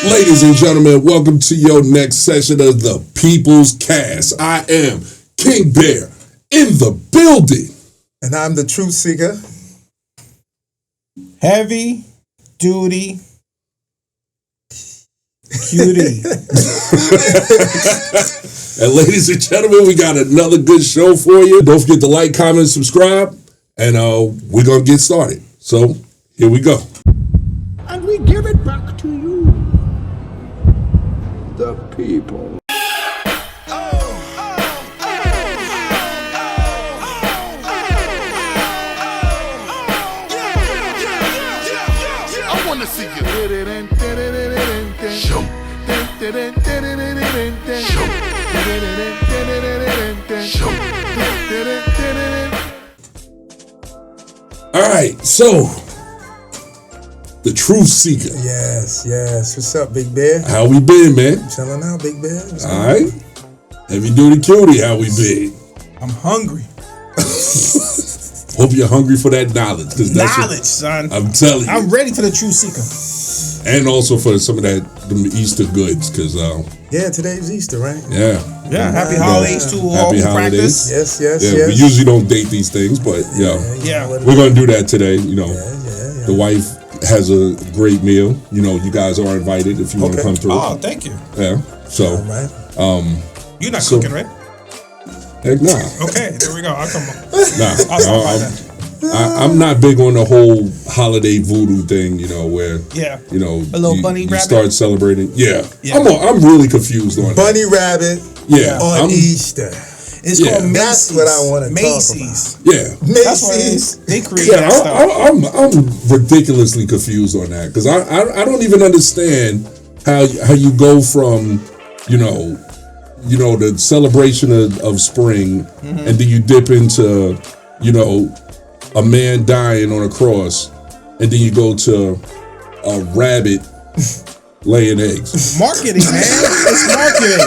Ladies and gentlemen, welcome to your next session of the People's Cast. I am King Bear in the building. And I'm the truth seeker. Heavy duty Cutie. And ladies and gentlemen, we got another good show for you. Don't forget to like, comment, subscribe, and we're going to get started. So, here we go. And we give it back to you, the people. I wanna see you. Show. Show. All right, so the truth seeker. Yes. What's up, Big Bear? How we been, man? Chilling out, Big Bear. All right. Heavy duty Cutie, how we been? I'm hungry. Hope you're hungry for that knowledge. Knowledge, son. I'm telling you. I'm ready for the truth seeker. And also for some of them Easter goods, because yeah, today's Easter, right? yeah. Happy holidays to all Happy who holidays. practice. Yes. We usually don't date these things, but Yeah. we're gonna do that today. You know, Yeah. the wife has a great meal. You know, you guys are invited if you want to come through. Oh, thank you. Yeah. So, All right. You're not So- cooking, right? heck nah. Okay, there we go. I'll come on. Nah. I'll stop by then. I'm not big on the whole holiday voodoo thing. You know, where Yeah. you know A little you, bunny you rabbit? start celebrating. Yeah. Yeah. I'm really confused on that. Bunny rabbit Yeah. on Easter. It's Yeah. called Macy's. That's what I wanna talk Macy's. Yeah. That's what it is. Macy's. They create that Yeah, stuff. I'm ridiculously confused on that because I don't even understand how you go from you know the celebration of spring and then you dip into a man dying on a cross and then you go to a rabbit laying eggs. Marketing, man. It's marketing.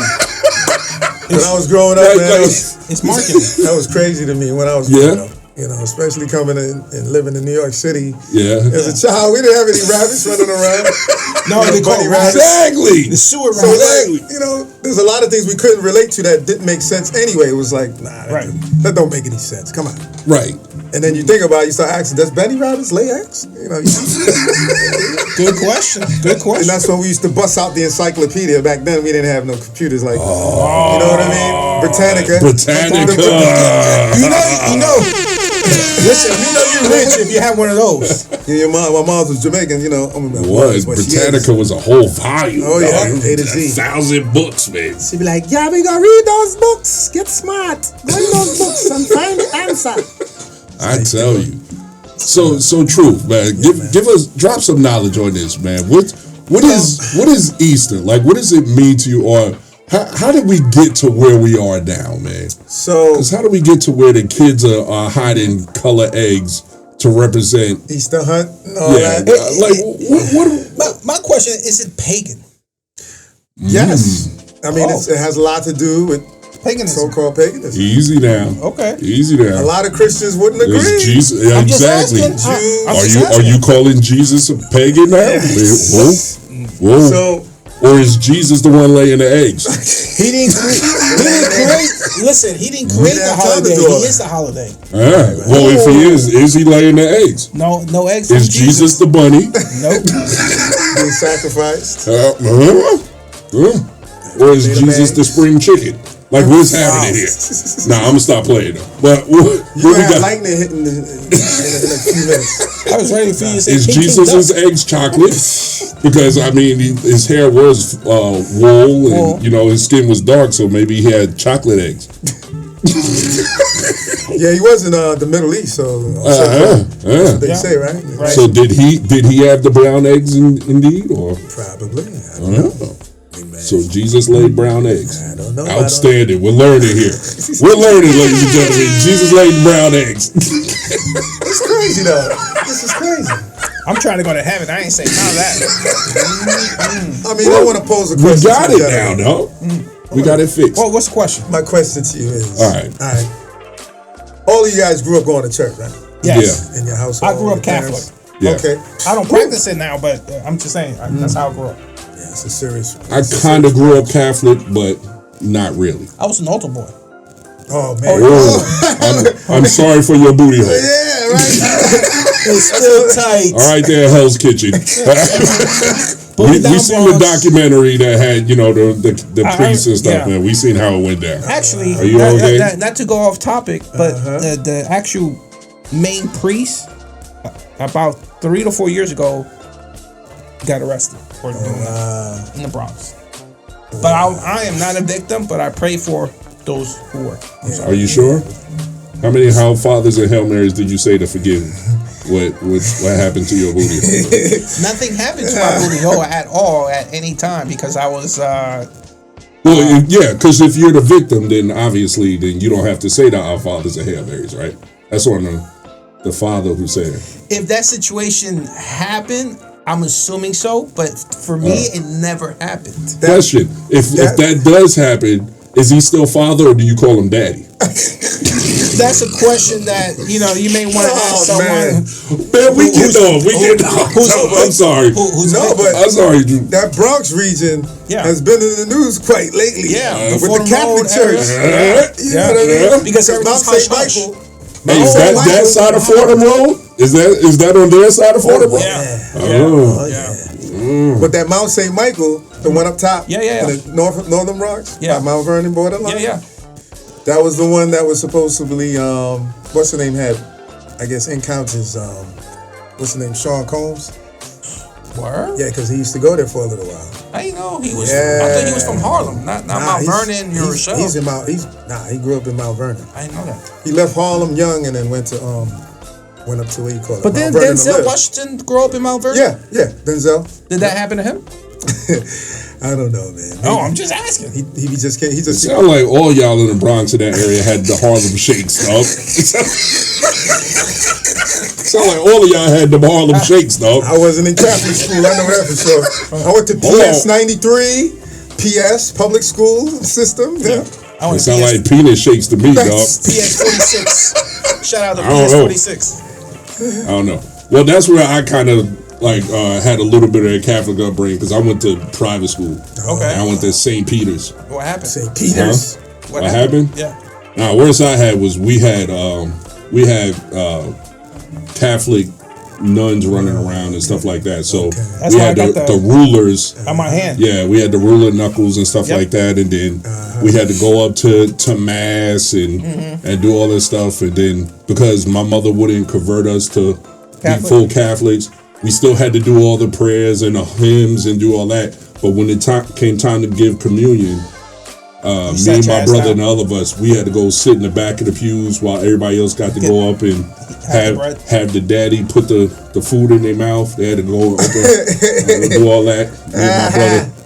When I was growing up, man, It's marketing. that was crazy to me when I was growing up. You know, especially coming in and living in New York City. Yeah, As a child, we didn't have any rabbits running around. No, they call bunny it rabbits. exactly. The sewer So, rabbit. like, there's a lot of things we couldn't relate to that didn't make sense anyway. It was like, nah, Right. that don't make any sense. Come on. Right. And then you think about it, you start asking, does Benny rabbits lay eggs? You know, Good question. Good and question. that's when we used to bust out the encyclopedia. Back then, we didn't have no computers like, you know what I mean? Britannica. Britannica. You know. Listen, you know you're rich if you have one of those. Yeah, my mom was Jamaican, you know. It was. Britannica was a whole volume. Oh, yeah. dog. A to Z. 1,000 books, man. She'd be like, yeah, we gotta read those books. Get smart. Read those books and find the answer. I tell you. So truth, man. Give us drop some knowledge on this, man. What is Easter? Like, what does it mean to you, or how did we get to where we are now, man? So, Because how do we get to where the kids are hiding color eggs to represent? Easter hunt and all Yeah, that. what? My question is it pagan? Yes. I mean, it has a lot to do with Paganism. so-called paganism. Easy now. Okay. Easy now. A lot of Christians wouldn't agree. It's Jesus. Yeah, I'm just exactly. asking. I'm Are just you asking. calling Jesus a pagan now? Whoa. So, Or is Jesus the one laying the eggs? He didn't create. Listen, he didn't create the didn't have time to holiday. do all He that. is the holiday. Well, if he is he laying the eggs? No eggs. Is from Jesus the bunny? Nope. being sacrificed. Or is Jesus the spring chicken? Like, what's happening here? Nah, I'm gonna stop playing though. But what You we have got? lightning hitting in a few minutes. I was ready for you to say Is King Jesus' Duck. eggs chocolate? Because I mean, his hair was wool, and his skin was dark, so maybe he had chocolate eggs. Yeah, he was in the Middle East, so they say, right? So did he have the brown eggs indeed, or Probably. I don't know. so Jesus laid brown eggs? I don't know. Outstanding. We're learning here. We're learning, ladies and gentlemen. Jesus laid brown eggs. It's crazy though. This is crazy. I'm trying to go to heaven. I ain't saying none of that. I mean, I want to pose a We question. got to it you now, gentlemen. no? We got it fixed. Well, what's the question? My question to you is: All right. All of you guys grew up going to church, right? Yes. In your household. I grew up your parents? Catholic. Yeah. Okay. I don't practice it now, but I'm just saying that's how I grew up. Yes. It's a serious. I kind of grew up Catholic, but not really. I was an altar boy. Oh man. I'm sorry for your booty hole. Yeah, right. It's still tight. All right, there, Hell's Kitchen. we seen the documentary that had, the priests and stuff, man. We seen how it went down. Actually, are you okay? Not to go off topic, but the actual main priest, about 3 to 4 years ago, got arrested for doing that in the Bronx. But I am not a victim, but I pray for those who were. Are you sure? How many Hail Fathers and Hail Marys did you say to forgive? What happened to your booty hole? Nothing happened to my booty hole at all at any time because I was. Well, yeah, because if you're the victim, then obviously, you don't have to say the Our Fathers and Hail Marys, right? That's on the father who said it. If that situation happened, I'm assuming so, but for me, it never happened. Question: If that does happen, is he still father, or do you call him daddy? That's a question that you may want to ask someone. Man, we get off. I'm sorry. I'm sorry, Drew. That Bronx region has been in the news quite lately. Yeah, with the Catholic Church. You know what I mean? Because Mount St. Michael. Hey, is that side of Fordham Road? Is that on their side of Fordham Road? Yeah. But that Mount St. Michael, the one up top, in the northern Bronx, Mount Vernon borderline. Yeah. That was the one that was supposedly, what's the name had, I guess, encounters, what's the name, Sean Combs? Word? Yeah, because he used to go there for a little while. I didn't know he was. I thought he was from Harlem, not Mount Vernon, New Rochelle. He grew up in Mount Vernon. I didn't know that. He left Harlem young and then went up to what you call it. But then Denzel Washington grew up in Mount Vernon? Yeah, Denzel. Did that happen to him? I don't know, man. I'm just asking. He just sound like all y'all in the Bronx in that area had the Harlem Shake stuff. Sound like all of y'all had the Harlem Shake stuff. I wasn't in Catholic school. I know that for sure. I went to PS 93, PS public school system. Yeah. It sound like penis shakes to me, dog. PS 46. Shout out to PS 46. I don't know. Well, that's where I kind of had a little bit of a Catholic upbringing because I went to private school. Okay. I went to St. Peter's. What happened? St. Peter's. What happened? Yeah. Now, worst I had was we had Catholic nuns running around and stuff like that. So we had the rulers on my hand. Yeah, we had the ruler knuckles and stuff like that, and then we had to go up to mass and do all this stuff. And then because my mother wouldn't convert us to be full Catholics, we still had to do all the prayers and the hymns and do all that. But when it came time to give communion, me and my brother and all of us, we had to go sit in the back of the pews while everybody else got to go up and have the daddy put the food in their mouth. They had to go up and do all that.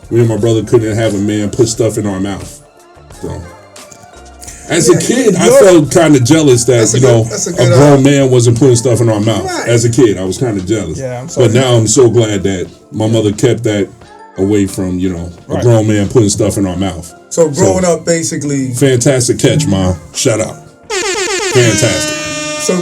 Me and my brother couldn't have a man put stuff in our mouth. So, as a kid, I felt kind of jealous that a grown man wasn't putting stuff in our mouth. Right. As a kid, I was kind of jealous. Yeah, I'm sorry. But now I'm so glad that my mother kept that away from a grown man putting stuff in our mouth. So growing up, basically, fantastic catch, Mom. Shout out. Fantastic. So,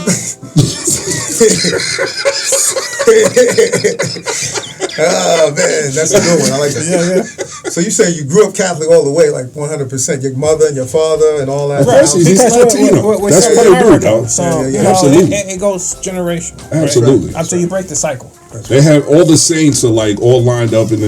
oh man, that's a good one. I like that. Yeah. So you say you grew up Catholic all the way, like 100%. Your mother and your father and all that. Right. He's Latino. That's what they do, dog. So absolutely, it goes generational. Absolutely. Right? Until you break the cycle. They have all the saints are all lined up in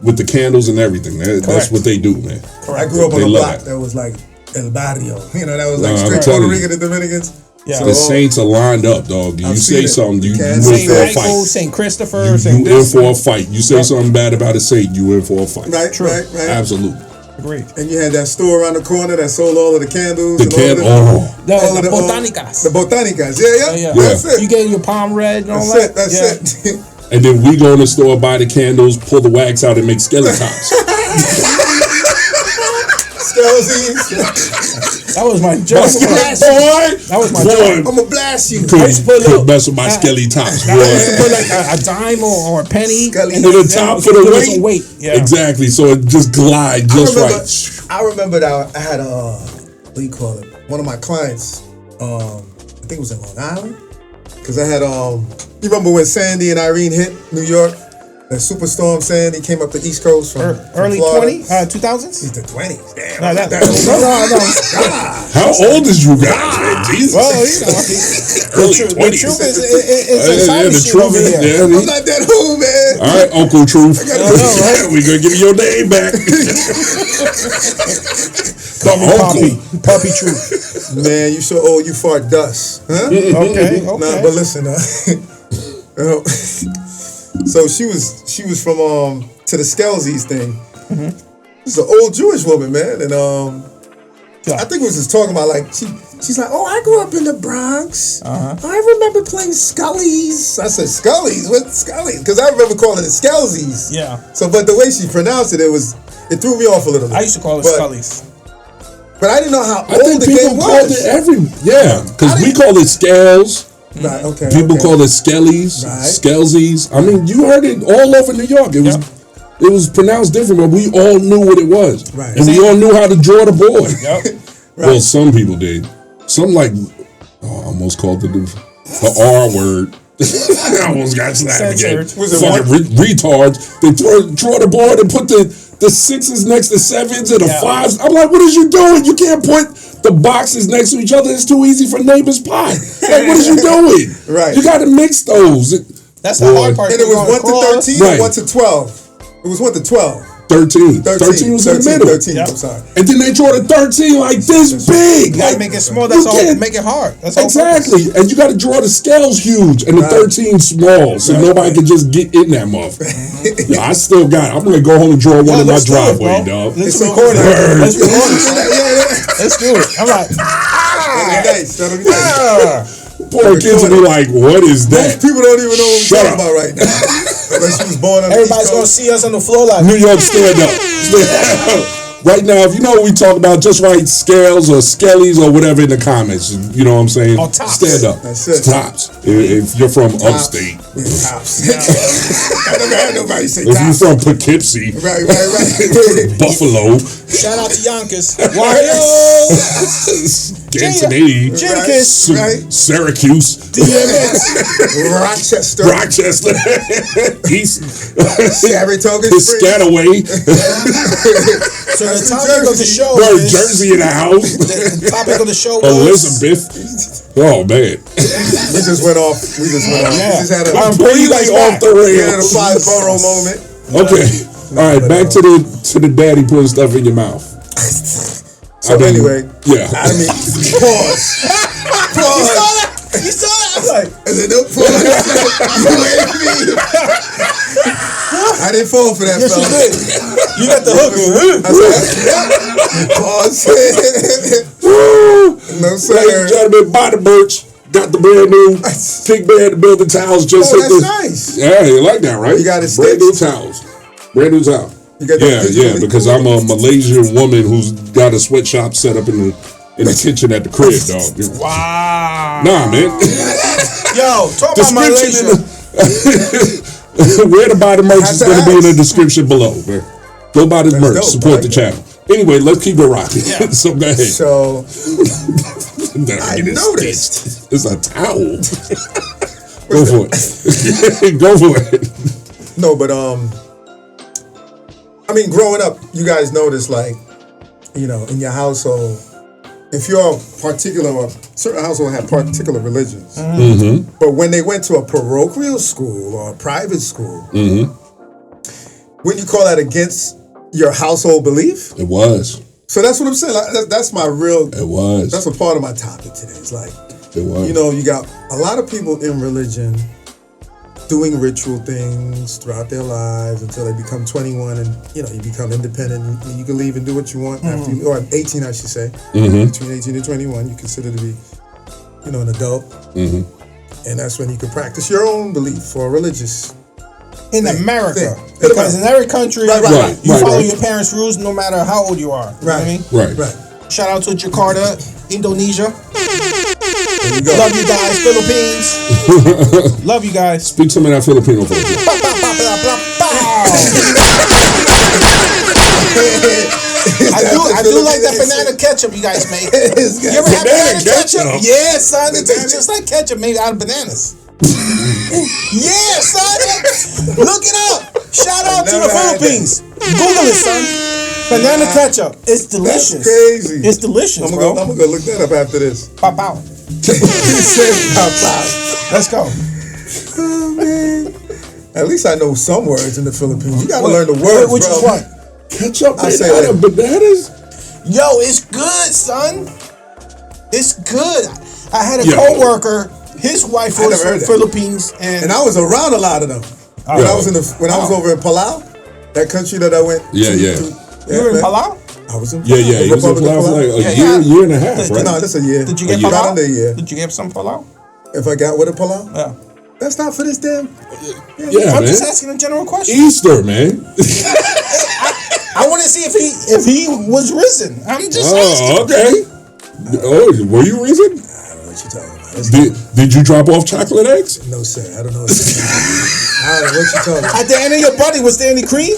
with the candles and everything. That's what they do, man. Correct. I grew up on a block that was like El Barrio. That was like straight Puerto Rican and Dominicans. Yeah. So the saints are lined up, dog. You say something, you in for a fight. St. Christopher, you in for a fight. You say something bad about a saint, you in for a fight. Right, true. Right. Absolutely. Agreed. And you had that store around the corner that sold all of the candles. The botanicas. The botanicas. Yeah. That's it. You get your palm red and all that. That's it. And then we go in the store, buy the candles, pull the wax out, and make skeletons. That was my joke. That was my joke. I'm gonna blast you. Could mess with my skelly tops. I used to put like a dime or a penny in the top for the weight. Yeah. Exactly. So it just glide just right. I remember that I had what do you call it? One of my clients. I think it was in Long Island. Because I had you remember when Sandy and Irene hit New York? That Superstorm Sandy came up the East Coast from early Florida. 2000s? He's the 20s. Damn. No, I'm not that no. old. How old is you guys, man? Jesus. Well, you know, Early the 20s. truth is a side the shit truth over is, here. yeah, I'm not that old, man. all right, Uncle Truth. right? We gonna give you your name back. The uncle. Poppy Truth. Man, you so old you fart dust. Huh? Okay. Nah, but listen, so she was from to the Skelzies thing. She's an old Jewish woman, man, and I think we was just talking about like she's like, oh, I grew up in the Bronx. I remember playing Scullies. I said Scullies, what Scullies? Because I remember calling it Skelzies. Yeah. So, but the way she pronounced it, it threw me off a little bit. I used to call it Scullies. But I didn't know how I old think the game people called was. it because we call it Scales. Right, okay. People call it Skellies, Skelzies. I mean, you heard it all over New York. It was pronounced different, but we all knew what it was. Right. And we all knew how to draw the board. Yep. Well, some people did. Some I almost called it the R word. I almost got slapped again. Fucking retards. They draw the board and put the sixes next to sevens and the fives. I'm like, what is you doing? You can't put the boxes next to each other. It's too easy for neighbor's pie. Like, what is you doing? Right. You got to mix those. That's the hard part. And it was 1 to 13 Right. or 1 to 12. It was 1 to 12. 13 was in the middle. 13, Yep. I'm sorry. And then they draw the 13 like this big. You gotta Like, make it small. That's you all. can't- Make it hard. That's all. Exactly. And you got to draw the scales huge and the 13 small so nobody can just get in that motherfucker. Yeah, I still got it. I'm going to go home and draw one in my let's do it, driveway, bro. dog. Let's It's record it. over. Let's record it. Yeah. Let's do it. I'm like, That'll be nice. Poor kids will be like, what is Most that? people don't even know what we're Shut talking up. about right now. Unless she was born on the everybody's East gonna Coast. see us on the floor like, New York, stand up. Right now, if you know what we talk about, just write scales or skellies or whatever in the comments. You know what I'm saying? Or tops. Stand up. That's it. Tops. If you're from upstate. Tops. I never had nobody say If you're tops. from Poughkeepsie. Right. Buffalo. shout out to Yonkers. Wario. Cincinnati. Jadakiss. Right. Syracuse. Rochester. Rochester. East. Saratoga Springs. Piscataway. So the topic of the show Right, is Jersey in the house. the topic of the show was Elizabeth. Oh, man. We just went off. We Yeah. just had a Completely off the we had a rails. 5-borough moment. Okay. All right, back to the daddy putting stuff in your mouth. So anyway, yeah. I mean, pause. You saw that? I was like, I said, no, pause. You made me. I didn't fall for that, yes, you fella. did. You got the hook. I said, pause. No, Ladies and sir. gentlemen, Body Birch got the brand new Pig Band Building Towels. Just Oh, hit that's the. nice. Yeah, you like that, right? You got it brand new stitched? towels. Brand new towel. You got that Yeah, digitally because cool? I'm a Malaysian woman who's got a sweatshop set up in the kitchen at the crib, dog. Wow. Nah, man. Yo, talk about Description Malaysia. where to buy the merch is going to be in the description below, man. Go buy this merch. dope. Support I the like channel. Anyway, let's keep it rocking. Yeah. So go ahead. So I noticed. It's a towel. Go for it. Go for it. No, but I mean, growing up, you guys notice, like, you know, in your household, if you're certain household have particular religions, but when they went to a parochial school or a private school, wouldn't you call that against your household belief? It was. So that's what I'm saying. Like, that's my real. It was. That's a part of my topic today. It's like, It was. you know, you got a lot of people in religion doing ritual things throughout their lives until they become 21 and, you know, you become independent and you can leave and do what you want after you, or 18, I should say. Between 18 and 21, you consider to be, you know, an adult. And that's when you can practice your own belief or religious. In America. Thing. Because in every country, Right. you follow Right. your parents' rules no matter how old you are. You know what I mean? Right. Shout out to Jakarta, Indonesia. There you go. Love you guys, Philippines. Love you guys. Speak some of that Filipino voice. I do like that banana ketchup you guys make. You ever had banana ketchup? Yeah, son. It tastes just like ketchup made out of bananas. Yeah, son. Look it up. Shout out to never the had Philippines. Google it, son. Banana ketchup. It's delicious. That's crazy. It's delicious, I'm bro. gonna go look that up after this. Pop out. He said pop out. Let's go. Oh man. At least I know some words in the Philippines. You gotta learn the words, Which bro. is what? Ketchup, I say banana, that. bananas. Yo, it's good, son. It's good. I had a Yeah. coworker. His wife I was never from heard that. Philippines, and And I was around a lot of them. When I was when I was over in Palau, that country that I went Yeah, to. yeah. you were in Palau. I was in Palau. Yeah, yeah. The He was in Republic of Palau for like a Yeah, year and a half, Did- right? No, that's a year. Did you get year. Not Palau? under a year. Did you get some Palau? If I got with a Palau, Yeah. that's not for this damn. Yeah, I'm man. just asking a general question. Easter, man. I want to see if he was risen. I'm just asking. Oh, okay. Oh, were you reason? I don't know what you're talking about. Did you drop off chocolate eggs? No, sir. I don't know. I don't know what you're talking about. At the end of your body, was there any cream?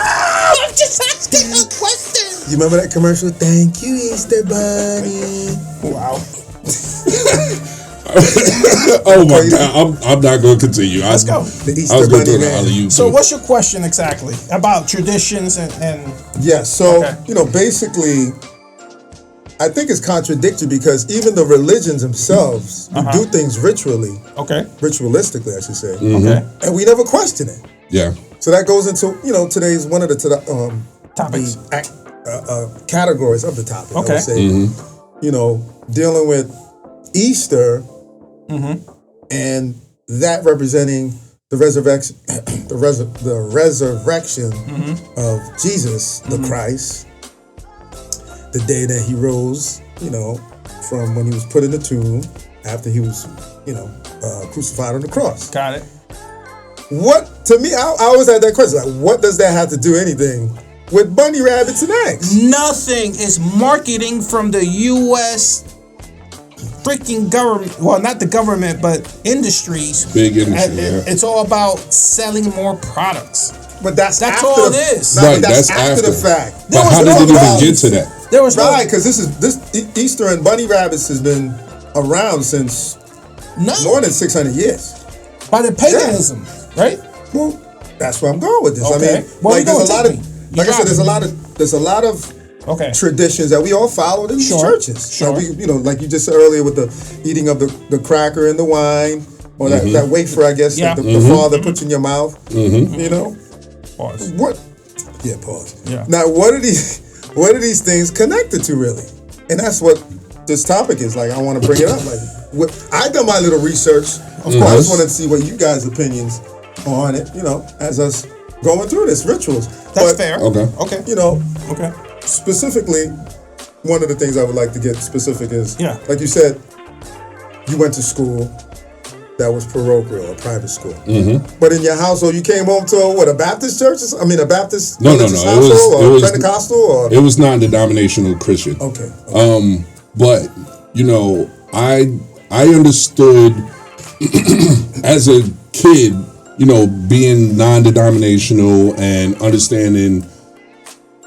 I'm just asking a question. You remember that commercial? Thank you, Easter Bunny. Wow. Oh my God, I'm not going to continue. Let's go. The I Easter was going to Bunny throw the man. alley-oop. So, what's your question exactly about traditions and Yeah, so, Okay. Basically, I think it's contradictory because even the religions themselves do things ritualistically, I should say. Okay. And we never question it. Yeah. So that goes into, today's one of the Topics. categories of the topic, Okay. I would say. Dealing with Easter and that representing the resurrection, the resurrection of Jesus, the Christ, the day that he rose, from when he was put in the tomb after he was, crucified on the cross. got it? What, to me, I always had that question, like, what does that have to do anything with bunny rabbits and eggs? Nothing is marketing from the U.S. freaking government. Well, not the government, but industries. Big industry, And it's all about selling more products. But that's after all the, it is. No, Right, that's that's after the after. fact. There But was how no did it even balance. get to that? There was Right, because this Easter and bunny rabbits has been around since no more than 600 years. by the paganism, right? Well, that's where I'm going with this. Okay. I mean, Well, like you there's a gonna lot take of, me. You like I said, got me. there's a lot of Okay. traditions that we all followed in Sure, churches. sure. Like like you just said earlier with the eating of the cracker and the wine, or that wafer, I guess, Yeah. that the father puts in your mouth. Pause. What? Yeah, pause. Yeah. Now, what are these things connected to really? And that's what this topic is. Like, I want to bring it up. Like, I done my little research. Of course, I just wanted to see what you guys' opinions on it. As us going through this rituals. That's But, fair. Okay. Okay. Okay. Specifically, one of the things I would like to get specific is, Yeah. like you said, you went to school that was parochial, a private school. But in your household, you came home to a Baptist church? I mean, a Baptist No. religious It household, or was Pentecostal, or It was non-denominational Christian. okay. But I understood as a kid, being non-denominational and understanding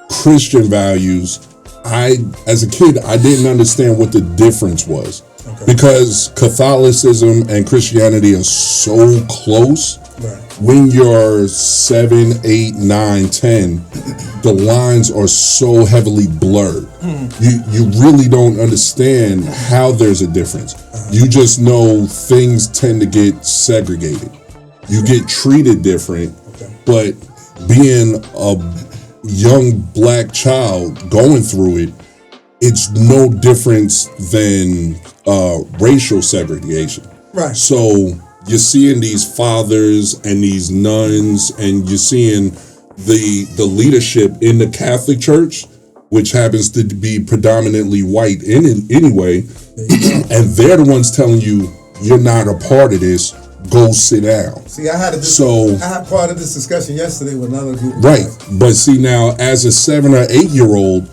Christian values. As a kid, I didn't understand what the difference was because Catholicism and Christianity are so close. Right. When you're 7, 8, 9, 10, the lines are so heavily blurred. You really don't understand how there's a difference. You just know things tend to get segregated. You get treated different, but being a young black child going through it, it's no difference than racial segregation. Right. So you're seeing these fathers and these nuns, and you're seeing the leadership in the Catholic Church, which happens to be predominantly white anyway, and they're the ones telling you you're not a part of this. Go sit down. See, I had part of this discussion yesterday with another group. of Right. guys. But see, now as a 7 or 8 year old,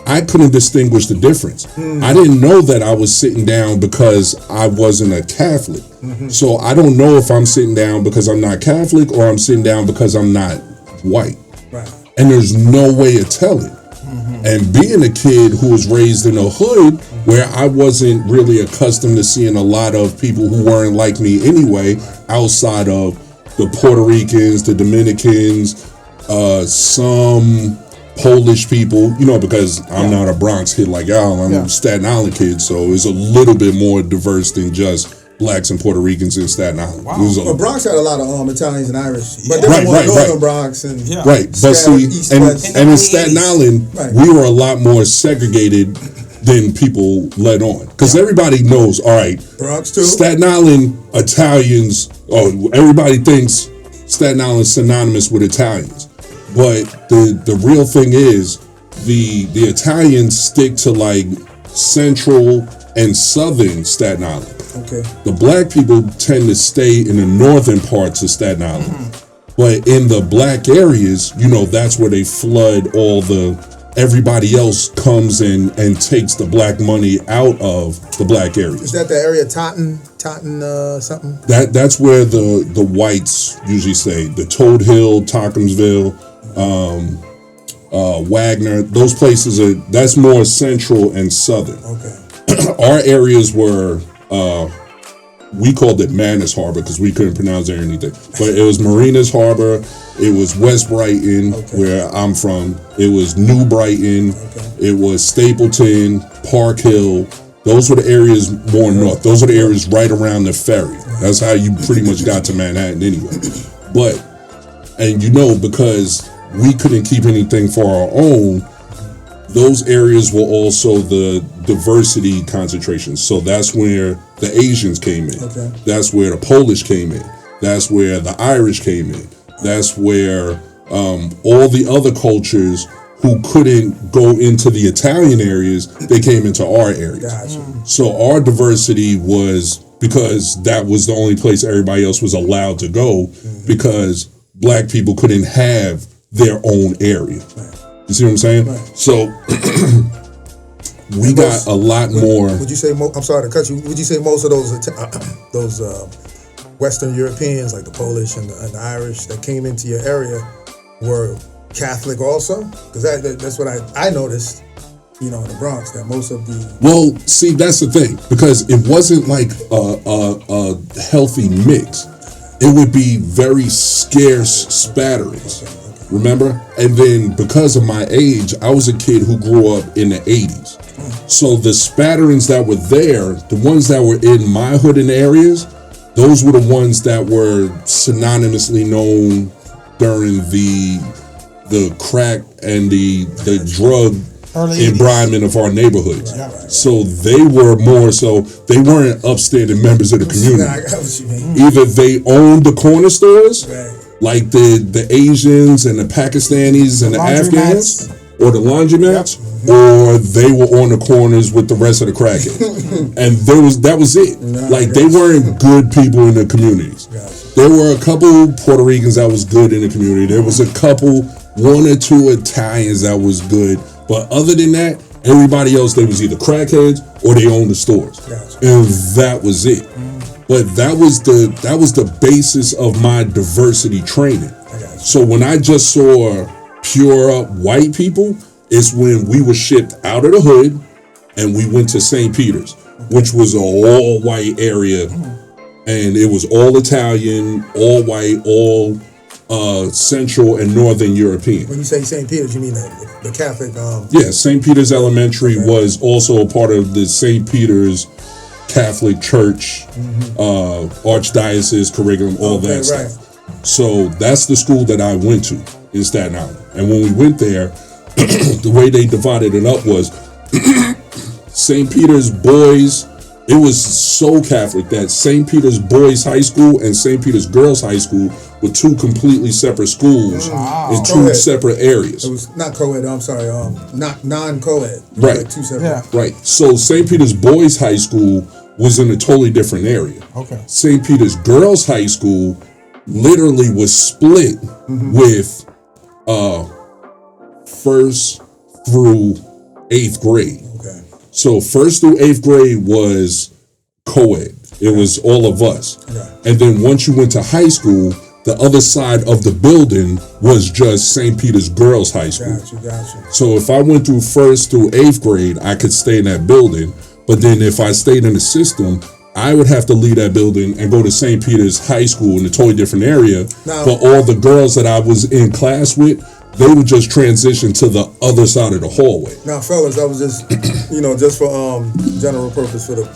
I couldn't distinguish the difference. I didn't know that I was sitting down because I wasn't a Catholic. So I don't know if I'm sitting down because I'm not Catholic or I'm sitting down because I'm not white. Right. And there's no way to tell it. And being a kid who was raised in a hood where I wasn't really accustomed to seeing a lot of people who weren't like me anyway, outside of the Puerto Ricans, the Dominicans, some Polish people, because I'm not a Bronx kid like y'all. I'm a Staten Island kid, so it's a little bit more diverse than just blacks and Puerto Ricans in Staten Island. Wow. Well, Bronx had a lot of Italians and Irish, but right, Northern Bronx and but see, and in Staten Island, we were a lot more segregated than people let on, because everybody knows. All right, Bronx too. Staten Island Italians. Oh, everybody thinks Staten Island is synonymous with Italians, but the real thing is the Italians stick to like central and southern Staten Island. Okay. The black people tend to stay in the northern parts of Staten Island. But in the black areas, that's where they flood everybody else comes in and takes the black money out of the black areas. Is that the area Taunton something? That's where the whites usually stay. The Toad Hill, Tockhamsville, Wagner, those places that's more central and southern. Okay. Our areas were, we called it Manus Harbor because we couldn't pronounce anything. But it was Marinas Harbor, it was West Brighton, where I'm from, it was New Brighton, it was Stapleton, Park Hill. Those were the areas more north. Those are the areas right around the ferry. That's how you pretty much got to Manhattan anyway. And because we couldn't keep anything for our own, those areas were also the diversity concentrations. So that's where the Asians came in. Okay. That's where the Polish came in. That's where the Irish came in. That's where all the other cultures who couldn't go into the Italian areas, they came into our areas. Gotcha. So our diversity was because that was the only place everybody else was allowed to go, because black people couldn't have their own area. You see what I'm saying? Right. So we got a lot more. Would you say? I'm sorry to cut you. Would you say most of those Western Europeans, like the Polish and the Irish, that came into your area, were Catholic also? Because that's what I noticed. In the Bronx, that most of the... Well, see, that's the thing, because it wasn't like a healthy mix. It would be very scarce spatterings. Remember? And then because of my age, I was a kid who grew up in the 80s. So the spatterings that were there, the ones that were in my hood and areas, those were the ones that were synonymously known during the crack and the drug embroilment of our neighborhoods. Right, right. So they were more so, they weren't upstanding members of the community. I got what you mean. Either they owned the corner stores, Right. like the Asians and the Pakistanis and the Afghans, or the laundromats, or they were on the corners with the rest of the crackheads. And that was it. Like, they weren't good people in the communities. There were a couple Puerto Ricans that was good in the community. There was a couple, one or two Italians that was good. But other than that, everybody else, they was either crackheads or they owned the stores. And that was it. But that was the basis of my diversity training. So when I just saw pure up white people, it's when we were shipped out of the hood and we went to St. Peter's, which was an all white area. And it was all Italian, all white, all Central and Northern European. When you say St. Peter's, you mean the Catholic? Yeah, St. Peter's Elementary was also a part of the St. Peter's Catholic Church, Archdiocese curriculum, all that stuff. So that's the school that I went to in Staten Island. And when we went there, the way they divided it up was St. Peter's boys. It was so Catholic that St. Peter's Boys High School and St. Peter's Girls High School were two completely separate schools in two separate areas. It was not co-ed, I'm sorry, not non-co-ed. Right. Like two separate. Yeah. Right. So St. Peter's Boys High School was in a totally different area. Okay. St. Peter's Girls High School literally was split with first through 8th grade. Okay. So 1st through 8th grade was co-ed. It was all of us. And then once you went to high school, the other side of the building was just St. Peter's Girls High School. Gotcha. So if I went through 1st through 8th grade, I could stay in that building. But then if I stayed in the system, I would have to leave that building and go to St. Peter's High School in a totally different area. Now, but all the girls that I was in class with, they would just transition to the other side of the hallway. Now, fellas, I was just, just for general purpose for the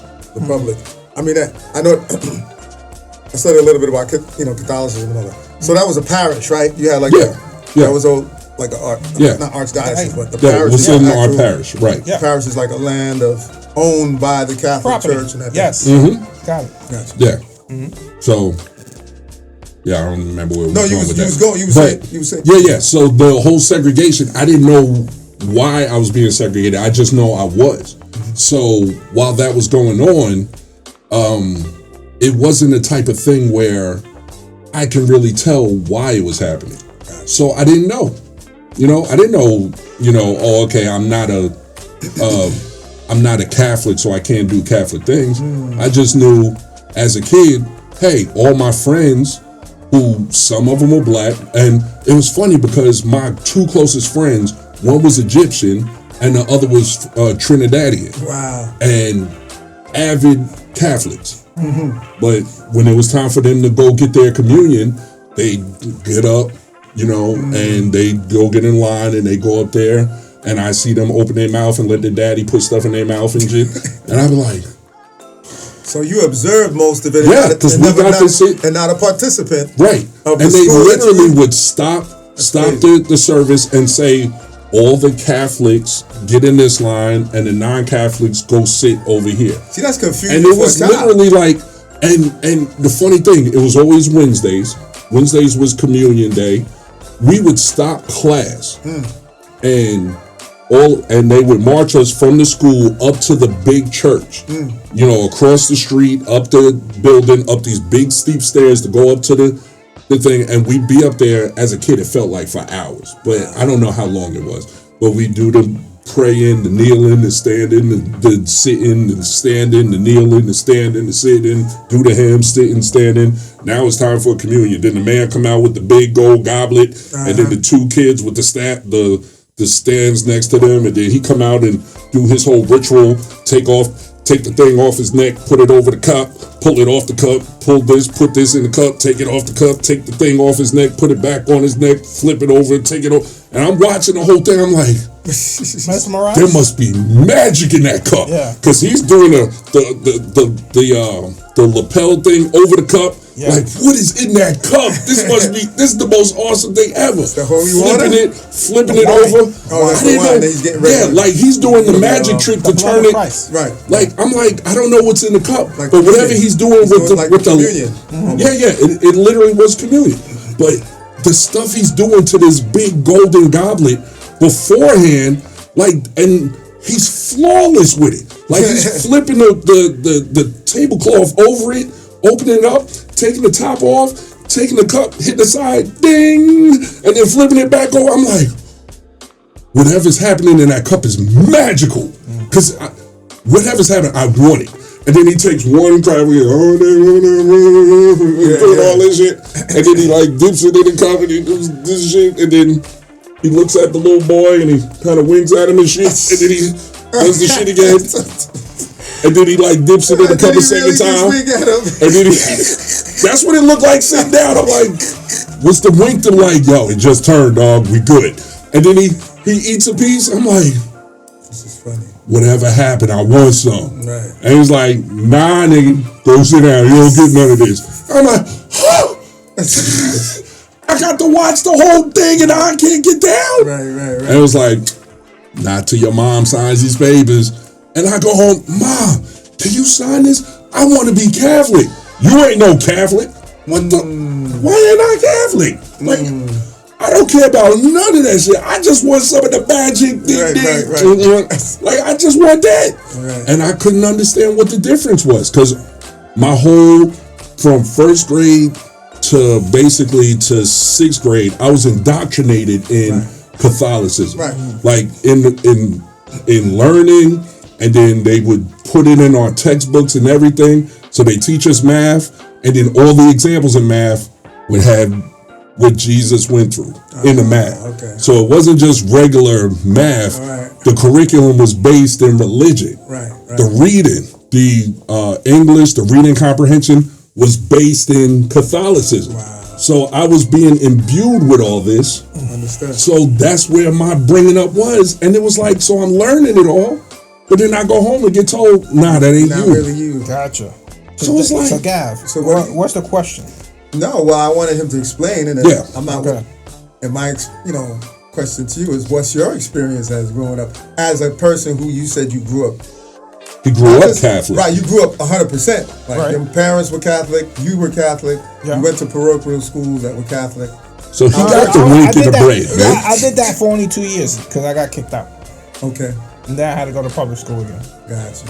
public. I mean, I know, I studied a little bit about, Catholicism and all that. So that was a parish, right? You had that was like not archdiocese, but the parish. Was in our parish, right? Yeah. Parish is like a land owned by the Catholic Church and that. Yes. Got it. Gotcha. Yeah. So. Yeah, I don't remember where we was going with that. You were saying. Yeah. So the whole segregation, I didn't know why I was being segregated. I just know I was. So while that was going on, it wasn't the type of thing where I can really tell why it was happening. So I didn't know. I didn't know. Oh, okay, I'm not a Catholic, so I can't do Catholic things. I just knew as a kid, hey, all my friends, who some of them were black, and it was funny because my two closest friends, one was Egyptian and the other was Trinidadian. Wow. And avid Catholics. But when it was time for them to go get their communion, they get up, and they go get in line and they go up there, and I see them open their mouth and let their daddy put stuff in their mouth and shit. And I'm like, so you observed most of it, and not a participant, right? And they literally would stop the service and say, all the Catholics get in this line, and the non-Catholics go sit over here. See, that's confusing. And it was literally like, and the funny thing, it was always Wednesdays. Wednesdays was Communion Day. We would stop class, and they would march us from the school up to the big church, across the street, up the building, up these big steep stairs to go up to the thing, and we'd be up there. As a kid, it felt like for hours, but I don't know how long it was. But we do the praying, the kneeling, the standing, the sitting, the standing, the kneeling, the standing, the sitting, do the hymn, sitting, standing. Now it's time for communion. Then the man come out with the big gold goblet, and then the two kids with the stands next to them, and then he come out and do his whole ritual, take the thing off his neck, put it over the cup, pull it off the cup, put this in the cup, take it off the cup, take the thing off his neck, put it back on his neck, flip it over, take it off. And I'm watching the whole thing, I'm like, mesmerized? There must be magic in that cup. Yeah. Because he's doing the lapel thing over the cup. Yeah. Like, what is in that cup? This is the most awesome thing ever. The whole flipping it over. Oh, that's the wine that he's getting ready. Yeah, like he's doing the magic trick to turn it. Right. Like, I'm like, I don't know what's in the cup. But whatever he's doing with the communion. It literally was communion. But the stuff he's doing to this big golden goblet beforehand, and he's flawless with it. Like, he's flipping the tablecloth over it, opening it up, taking the top off, taking the cup, hitting the side, ding, and then flipping it back over. I'm like, whatever's happening in that cup is magical. Because whatever's happening, I want it. And then he takes one crab, doing all this shit, and then he dips it in the cup and he does this shit, and then he looks at the little boy and he kind of winks at him and shit, and then he does the shit again. And then he dips it in the cup a second time. And then that's what it looked like sitting down. I'm like, what's the wink to yo, it just turned, dog, we good. And then he eats a piece. I'm like, this is funny. Whatever happened, I want some. Right. And he's like, nah, nigga, go sit down. You don't get none of this. I'm like, huh? I got to watch the whole thing and I can't get down. Right. And it was like, not till your mom signs these papers. And I go home, Mom, can you sign this? I want to be Catholic. You ain't no Catholic. What the? Why ain't I Catholic? I don't care about none of that shit. I just want some of the magic. Right. I just want that. Right. And I couldn't understand what the difference was. Because my whole, from first grade to basically to sixth grade, I was indoctrinated in Catholicism. Right. Like in learning, and then they would put it in our textbooks and everything. So they teach us math, and then all the examples in math would have what Jesus went through in the math. Okay. So it wasn't just regular math. Right. The curriculum was based in religion. Right. The reading, the English, the reading comprehension was based in Catholicism. Wow. So I was being imbued with all this. Understand. So that's where my bringing up was. And it was like, so I'm learning it all. But then I go home and get told, nah, that ain't Not you. really you. Gotcha. So it's like, So Gav, So what's the question? No, well, I wanted him to explain, and Yeah. I'm not. Okay. And my, question to you is, what's your experience as growing up as a person who you said you grew up? he grew up Just- Catholic. Right, you grew up 100%. Like Right. your parents were Catholic, you were Catholic, Yeah. you went to parochial schools that were Catholic. So he got the wink in the brain, man. I did that for only 2 years because I got kicked out. Okay, And then I had to go to public school again. gotcha.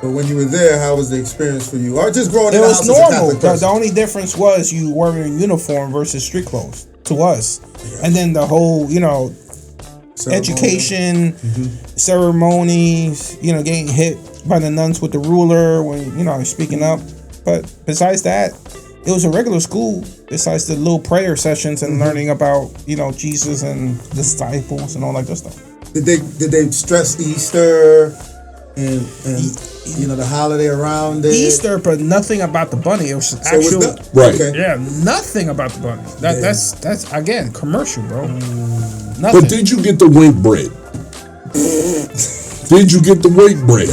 But when you were there, how was the experience for you? Or just growing It in the was house as a normal. Catholic The person? only difference was you were in uniform versus street clothes to us. And then the whole, Ceremony. education, ceremonies, getting hit by the nuns with the ruler when, you're speaking up. But besides that, it was a regular school besides the little prayer sessions and learning about, Jesus and the disciples and all that good stuff. Did they stress Easter and the holiday around it? Easter, but nothing about the bunny. It was So actual. was that, Right. Okay. Yeah, nothing about the bunny. That's again commercial, bro. Nothing. But did you get the wink bread? Did you get the wink bread?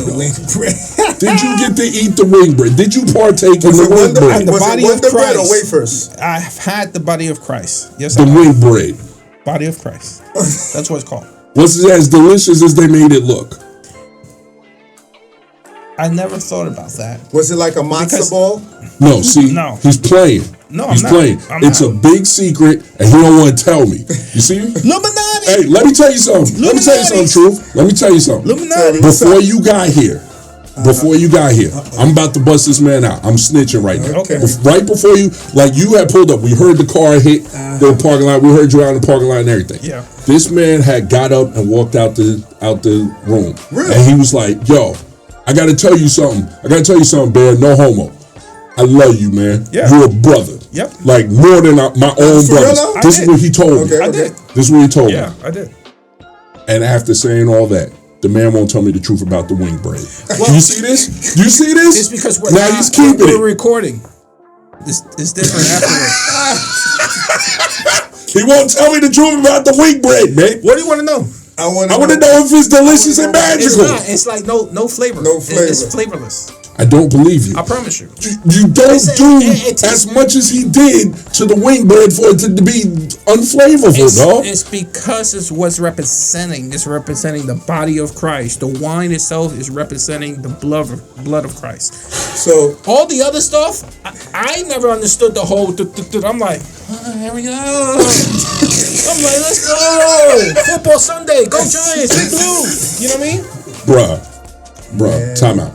Did you get to eat the wing bread? Did you partake in Was the it wing Wonder, bread? The was body it of Wonder Bread or Christ. wafers? I've had the body of Christ. Yes, The I have. wing bread. Body of Christ. That's what it's called. Was it as delicious as they made it look? I never thought about that. Was it like a matzo Because- ball? No, see, No. he's playing. No, he's I'm not. playing. I'm It's not. a big secret, and he don't want to tell me. You see? Illuminati. Hey, let me tell you something. Let me tell you something, Truth. Let me tell you something. Illuminati. Before you got here, I'm about to bust this man out. I'm snitching right now. Okay. Right before you, like you had pulled up, we heard the car hit the parking lot. We heard you out in the parking lot and everything. Yeah. This man had got up and walked out the room. Really? And he was like, "Yo, I got to tell you something. Bear. No homo. I love you, man. Yeah. You're a brother. Yep. Like more than my own for real brothers. though? This I is did. what he told me. Okay, I okay. did. This is what he told me. Yeah, I did. And after saying all that, the man won't tell me the truth about the wing bread. Do you see this? Do you see this? It's because we're now he's keeping we're it. recording. It's different afterwards. He won't tell me the truth about the wing bread, man. What do you want to know? I want I want to know if it's delicious and It's magical. not. It's like no flavor. No flavor. It's flavorless. I don't believe you. I promise you. You don't It's- do it- as much as he did to the wing bread for it to be unflavorful, dog. It's because it's what's representing. It's representing the body of Christ. The wine itself is representing the blood of Christ. So All the other stuff, I never understood the whole. I'm like, here we go. I'm like, let's go. Football Sunday, go Giants, big blue. You know what I mean? Bruh, time out.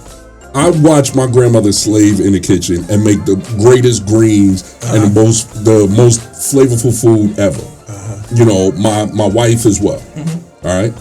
I watched my grandmother slave in the kitchen and make the greatest greens and the most flavorful food ever. You know, my wife as well. All right.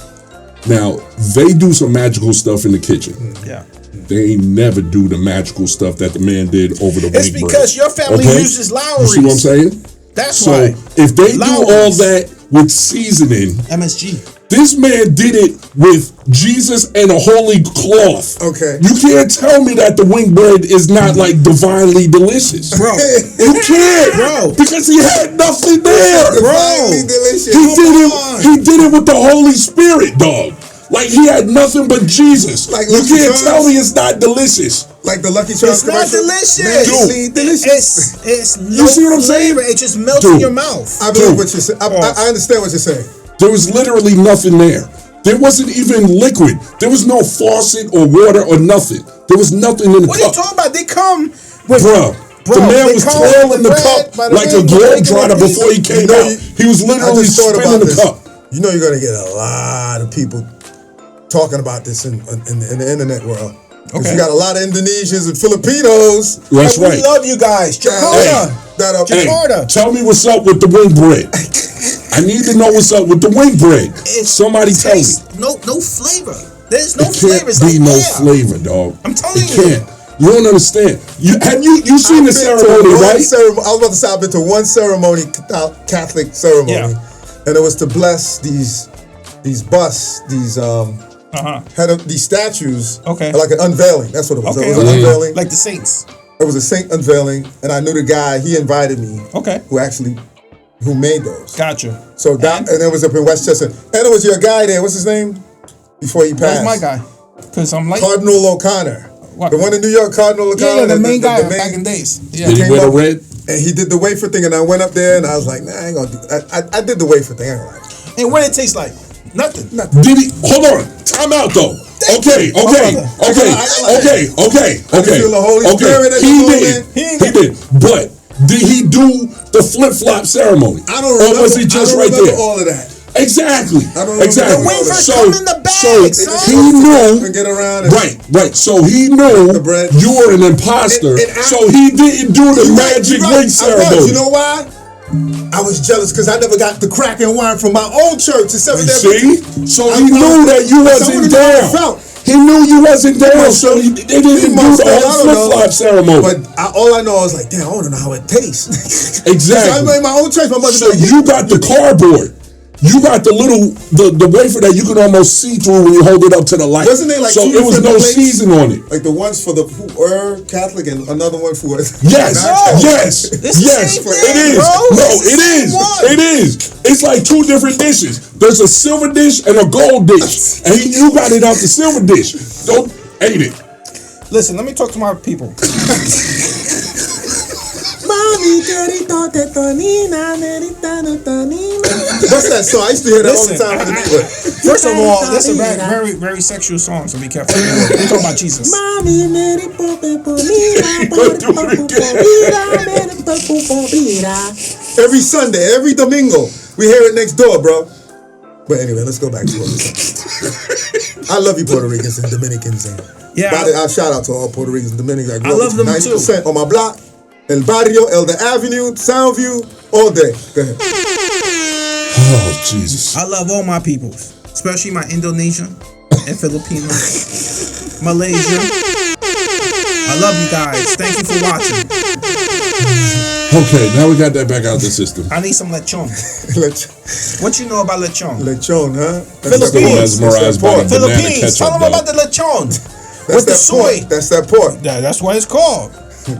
Now they do some magical stuff in the kitchen. Yeah. They ain't never do the magical stuff that the man did over the It's wing bread. because your family uses You Lowry's. see what I'm saying? That's So why. if they do all Lowry's. that with seasoning, MSG. this man did it with Jesus and a holy cloth. Okay. You can't tell me that the wing bread is not like divinely delicious. Bro. You can't. Bro. Because he had nothing there. divinely delicious. He did it with the Holy Spirit, dog. Like he had nothing but Jesus. Like you Lucky can't Charms? tell me it's not delicious. Like the Lucky Charms It's not commercial? delicious. Magically delicious. It's no You see what I'm saying? flavor. It just melts Dude. in your mouth. I believe Dude. what you're saying. I understand what you're saying. There was literally nothing there. There wasn't even liquid. There was no faucet or water or nothing. There was nothing in the What are you cup. talking about? They come with Bruh, the man they was come twirling with the bread cup by the like a ring, globe making trotter a piece. before he came You know, out. He was I literally just thought spinning about the this. cup. You know you're gonna get a lot of people talking about this in the internet world. Because you got a lot of Indonesians and Filipinos. That's We right. love you guys. Jakarta. Hey, Jakarta. tell me what's up with the wing bread. I need to know what's up with the wing bread. Somebody tell me. No flavor. There's no It flavor. can't It's be like no air. flavor, dog. I'm telling it you. can't. You don't understand. You seen the I've been to ceremony, one right? I was about to say I've been to one ceremony, Catholic ceremony, Yeah. and it was to bless these had these statues. Okay. Like an unveiling. That's what it was. Okay, It was an unveiling. like the Saints. It was a saint unveiling, and I knew the guy. He invited me. Okay. Who made those? Gotcha. So and it was up in Westchester, and it was your guy there. What's his name? Before he passed. That's my guy. Because I'm like Cardinal O'Connor. What? The one in New York, Cardinal O'Connor. Yeah, the main guy back in days. Yeah. Did he wear the red? And he did the wafer thing, and I went up there, and I was like, nah, I ain't gonna do. I did the wafer thing. I ain't gonna lie. And what it tastes like? Nothing. Did he? Hold on. Time out though. Okay. feel the Holy Spirit at the moment. He did. But did he do the flip-flop ceremony? I don't remember. Or was he just right there? All of that. Exactly. I don't remember. Exactly. The wafers come in the bag, son. he knew. And get around. And Right. So he knew the bread. you were an imposter. So he didn't do the magic ring ceremony. You know why? I was jealous because I never got the cracking wine from my own church. Except for See? So he knew that you wasn't down. He knew you wasn't down, so they didn't do the whole flip-flop ceremony. But all I know, I was like, damn, I want to know how it tastes. Exactly. I made my own church. My mother So you got the cardboard. You got the wafer that you can almost see through when you hold it up to the light. Wasn't there like so two it was no different plates? season on it. Like the ones for the who are Catholic and another one for Yes, yes, It's the yes. same It thing, is. bro. No, It's the it same is. one. It is. It's like two different dishes. There's a silver dish and a gold dish, and you got it out the silver dish. Don't eat it. Listen, let me talk to my people. What's that song? I used to hear that all the time in the neighborhood. First of all, that's a very, very sexual song, so be careful. We're talking about Jesus. Every Sunday, every Domingo, we hear it next door, bro. But anyway, let's go back to what we're saying. I love you, Puerto Ricans and Dominicans. Yeah, I'll shout out to all Puerto Ricans and Dominicans. I love them 90% too. on my block, El Barrio, Elder Avenue, Soundview, all day. Go ahead. Oh Jesus! I love all my peoples, especially my Indonesian and Filipino, Malaysia. I love you guys. Thank you for watching. Okay, now we got that back out the system. I need some lechon. What you know about lechon? Lechon, huh? Philippines. Mesmerized by the banana Philippines. ketchup, Tell them though. about the lechon. That's With the that soy. pork. That's that pork. That's what it's called.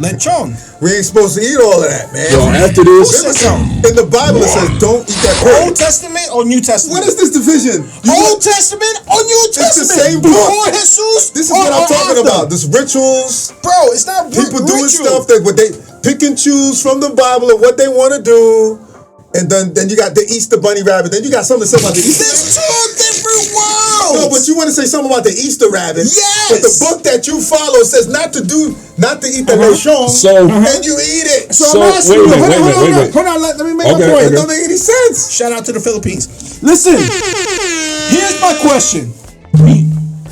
Lechon. We ain't supposed to eat all of that, man. Yo, after this, Who said so? In the Bible, it says don't eat that pork. Old Testament or New Testament? What is this division? Old Testament or New It's the Testament? same book. Before Jesus? This is what I'm talking about. This rituals. Bro, it's not People doing ritual. stuff that what they pick and choose from the Bible of what they want to do. And then you got the Easter bunny rabbit. Then you got something to say about the Easter. There's two different worlds. No, but you want to say something about the Easter rabbit. Yes. But the book that you follow says not to eat the lechon. So- and you eat it. So, I'm asking wait a you, minute, hold wait a minute. on, hold on, let me make Okay, my point. okay. It don't make any sense. Shout out to the Philippines. Listen, here's my question.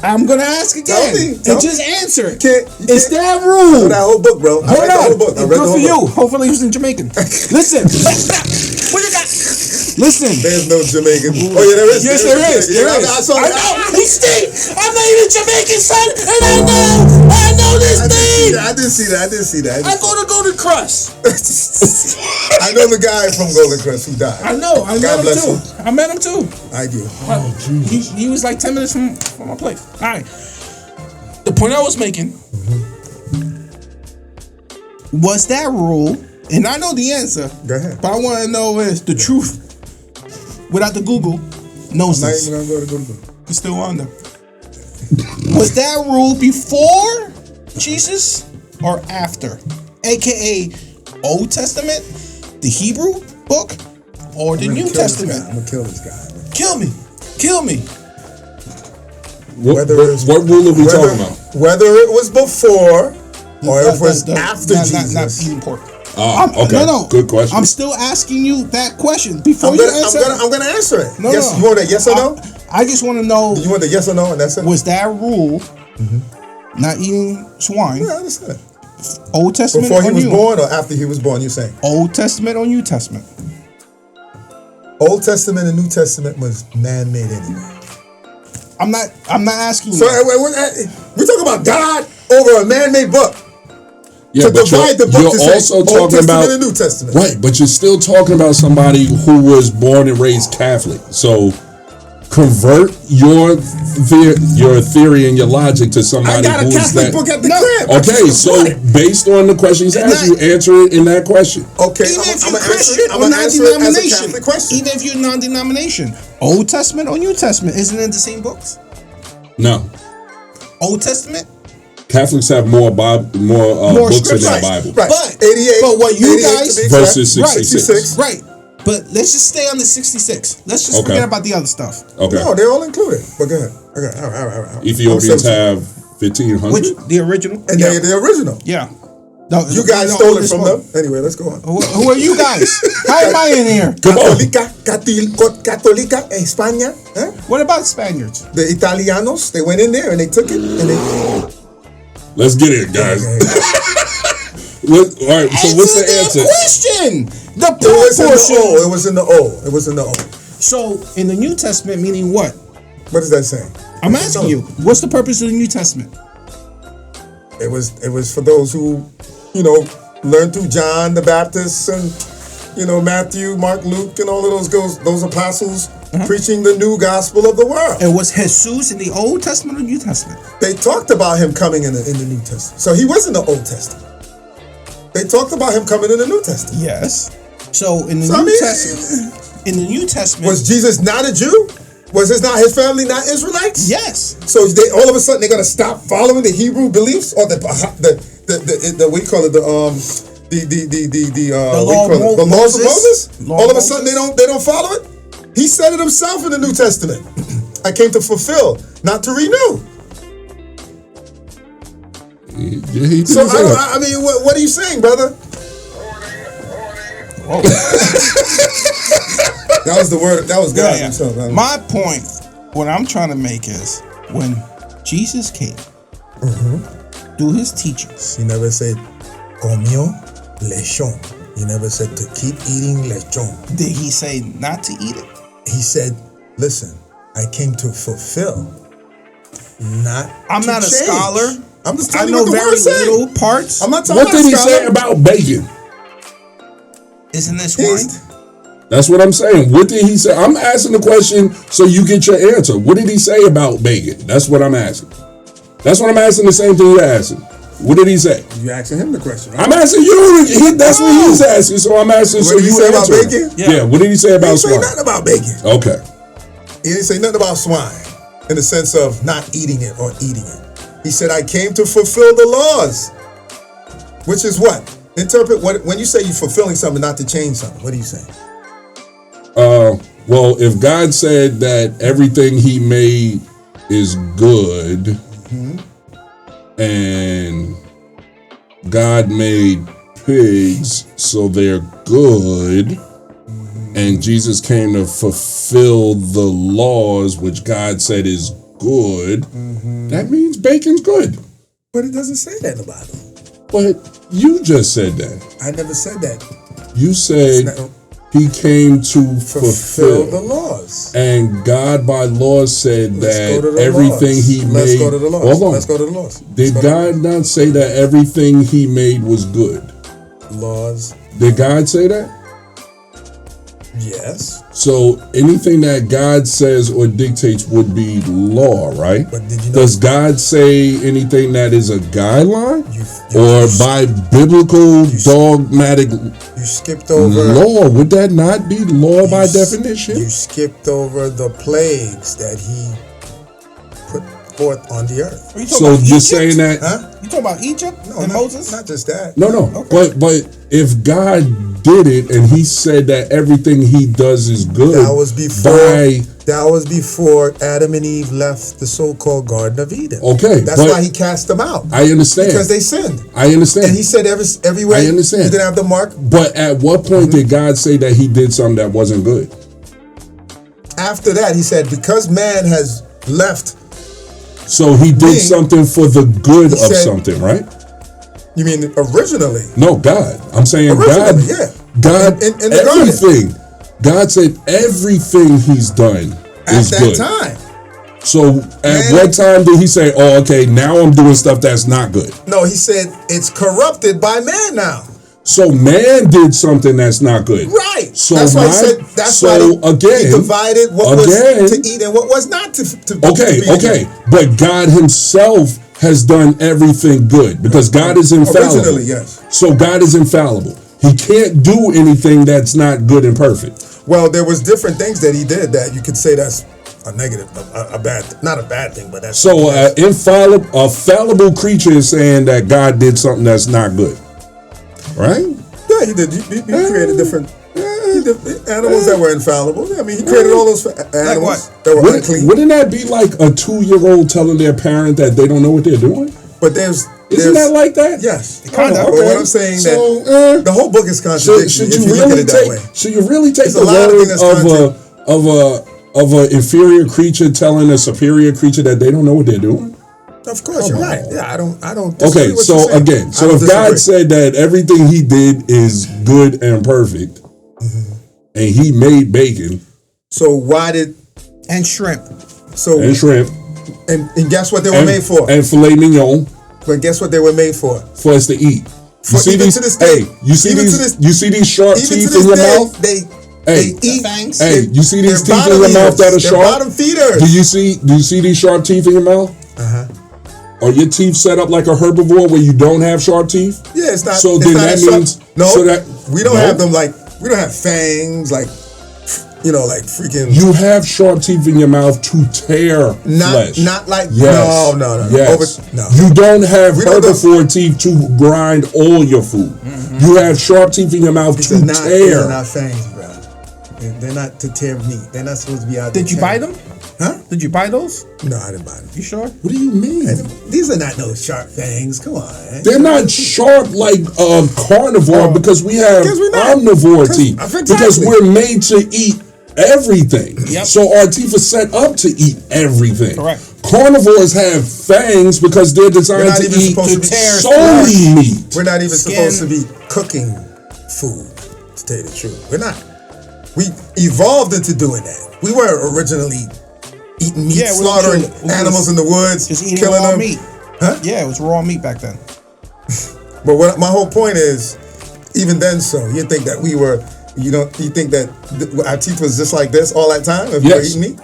I'm gonna ask again Tell and me. just answer it. You Is can't- that rule? That whole book, bro. I Hold read the on. whole book. I read Good the for whole you. book. Hopefully he was in Jamaican. Listen. What you got? Listen. There's no Jamaican. Oh yeah, there is. Yes, there is. Yeah, There is. I saw I that. know. He's Steve. I'm not even Jamaican, son, and I know this thing. I didn't see that. I go to Golden Crust. I know the guy from Golden Crest who died. I know. I met God him bless too. him. I met him too. I do. He was like 10 minutes from my place. All right. The point I was making was that rule, and I know the answer. Go ahead. But I want to know is the truth without the Google knows I'm not this. even gonna go to Google. It's still on there. Was that rule before Jesus or after? AKA Old Testament, the Hebrew book, or the New Testament? I'm gonna kill this guy. Kill me. Kill me. what rule are we talking about? Whether it was before or if it was Not- after not Jesus. eating pork. Okay, No. good question. I'm still asking you that question before I'm you gonna, answer. I'm gonna answer it. No, yes, no. you want a yes or no? I just want to know, You want the yes or no, and that's it. was that rule not eating swine, Yeah, I understand. Old Testament Before he or was New? born or after he was born? You saying Old Testament or New Testament? Old Testament and New Testament was man-made anyway. I'm not asking So you. we're talking about God over a man-made book. Yeah, To but divide the book you're to say also Old talking Testament about and New Testament. right, but you're still talking about somebody who was born and raised Catholic. So convert your theory and your logic to somebody I got a who's Catholic that. book at the crib. Okay, so based on the questions asked, you answer it in that question. Okay, Even if I'm you're gonna Christian answer or it as a non-denomination, Catholic question. even if you're non-denomination, Old Testament or New Testament, isn't it the same books? No, Old Testament, Catholics have more books in their scriptures. Bible. Right. But 88. but what you 88 guys to be versus exact. 66. right? But let's just stay on the 66. Let's just forget about the other stuff. Okay. No, they're all included. But go ahead. Okay. All right. Ethiopians have 1,500. Which the original? And they're the original. Yeah. No, You guys stole it from them. Anyway, let's go on. Who are you guys? How am I in here? Come on. Católica España. Huh? What about Spaniards? The Italianos, they went in there and they took it and they. Let's get it, guys. All right. So what's the answer? Question. The It was in the portion. O. It was in the O. It was in the O. So in the New Testament, meaning what? What does that say? I'm asking you. What's the purpose of the New Testament? It was for those who, learned through John the Baptist and, Matthew, Mark, Luke, and all of those apostles preaching the new gospel of the world. And was Jesus in the Old Testament or New Testament? They talked about him coming in the New Testament. So he was in the Old Testament. They talked about him coming in the New Testament. Yes. So in the New Testament, was Jesus not a Jew? Was his family not Israelites? yes. So they all of a sudden they're gonna stop following the Hebrew beliefs or the what do you call it, the laws of Moses? All of a sudden they don't follow it? He said it himself in the New Testament. I came to fulfill, not to renew. He So I mean, what are you saying, brother? That was the word. That was God himself. My point, what I'm trying to make is when Jesus came, do his teachings. He never said comió lechón. He never said to keep eating lechón. Did he say not to eat it? He said, listen, I came to fulfill, not I'm to not a change. scholar. I'm just I telling you know what the very word said. little parts. I'm not talking What did he about say about bacon? Isn't this wine? That's what I'm saying. What did he say? I'm asking the question so you get your answer. What did he say about bacon? That's what I'm asking. That's what I'm asking. The same thing you're asking. What did he say? You asking him the question, right? I'm asking you. That's what he's asking. So I'm asking. What did he say about bacon? Yeah. What did he say He about didn't say swine? nothing about bacon. Okay. He didn't say nothing about swine in the sense of not eating it or eating it. He said, I came to fulfill the laws. Which is what? Interpret what when you say you're fulfilling something, not to change something. What are you saying? Well, if God said that everything he made is good, and God made pigs so they're good, and Jesus came to fulfill the laws which God said is good, that means bacon's good. But it doesn't say that in the Bible. But you just said that. I never said that. You said It's not- he came to Fulfill the fulfill. laws. And God by law said Let's go to that the everything laws. he Let's made. go to the laws. Hold on. Let's go to the laws. Did God not say that everything he made was good? Laws. Did God say that? Yes. So anything that God says or dictates would be law, right? But did you know? Does God say anything that is a guideline? You Or by biblical dogmatic you skipped over law? Would that not be law by you s- definition? You skipped over the plagues that he put forth on the earth. Are you talking So about you're Egypt? saying that? Huh? You talking about Egypt and not, Moses? Not just that. No. But if God did it and he said that everything he does is good, That was before Adam and Eve left the so-called Garden of Eden. Okay, That's but why he cast them out. I understand. Because they sinned. I understand. And he said everywhere I understand. you didn't have the mark. But at what point did God say that he did something that wasn't good? After that, he said, because man has left. So he did something for the good He of said- something, right? You mean originally? No, God. I'm saying God. Originally, yeah. God, In the garden. everything. God said everything he's done At is that good. time. So at Man, what time did he say, oh, okay, now I'm doing stuff that's not good? No, he said it's corrupted by man now. So man did something that's not good. Right. So that's why he said. That's why he divided what was to eat and what was not to Okay. But God Himself has done everything good because God is infallible. Originally, yes. So God is infallible. He can't do anything that's not good and perfect. Well, there was different things that He did that you could say that's a negative, a bad, not a bad thing, but that's so. A fallible creature is saying that God did something that's not good, right? Yeah, He did. He created different animals that were infallible. I mean, He created all those animals that were unclean. Wouldn't that be like a 2-year-old telling their parent that they don't know what they're doing? But isn't that like that? Yes. Kind of. But what I'm saying that the whole book is contradiction. Should you really take the word of an inferior creature telling a superior creature that they don't know what they're doing? Of course, you're right. Yeah, I don't. Okay, so again, if God said that everything He did is good and perfect, and He made bacon, so why did shrimp? And guess what they were made for? And filet mignon. But guess what they were made for? For us to eat. You see these sharp teeth in your mouth? They eat fangs. Hey, you see these teeth in your mouth that are sharp? Bottom feeders. Do you see these sharp teeth in your mouth? Are your teeth set up like a herbivore where you don't have sharp teeth? Yeah, it's not. So then that means we don't have them we don't have fangs like freaking. You have sharp teeth in your mouth to tear flesh. Not like yes. No. Yes. You don't have herbivore teeth to grind all your food. You have sharp teeth in your mouth to tear. These are not fangs, bro. They're not to tear meat. They're not supposed to be out there. Did you buy them? Huh? Did you buy those? No, I didn't buy them. You sure? What do you mean? These are not no sharp fangs. Come on. They're not sharp like a carnivore because we have omnivore teeth. Because we're made to eat everything. Yep. So our teeth are set up to eat everything. Correct. Carnivores have fangs because they're designed to eat solely meat. We're not even supposed to be cooking food, to tell you the truth. We're not. We evolved into doing that. We were originally eating meat, slaughtering animals in the woods, just eating killing raw them. meat. Huh? Yeah, it was raw meat back then. But my whole point is, even then, you think that we were, you think that our teeth was just like this all that time if we were eating meat?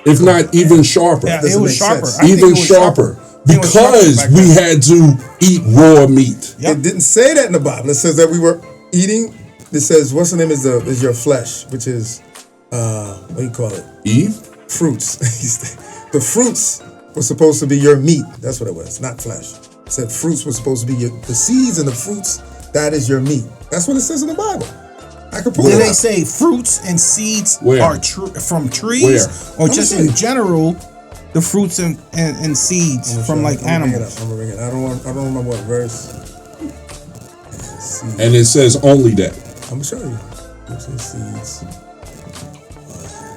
If not even sharper. Yeah, it was sharper. Even sharper. Because we had to eat raw meat. Yep. It didn't say that in the Bible. It says that we were eating. It says, what's the name is your flesh, which is, what do you call it? Eve? Fruits. The fruits were supposed to be your meat. That's what it was, not flesh. It said fruits were supposed to be the seeds and the fruits, that is your meat. That's what it says in the Bible. I could pull it up. Did they say fruits and seeds are from trees? Or just in general, the fruits and seeds from animals? I'm gonna bring it up. I don't remember what verse. And it says only that. I'm gonna show you. Fruits and seeds.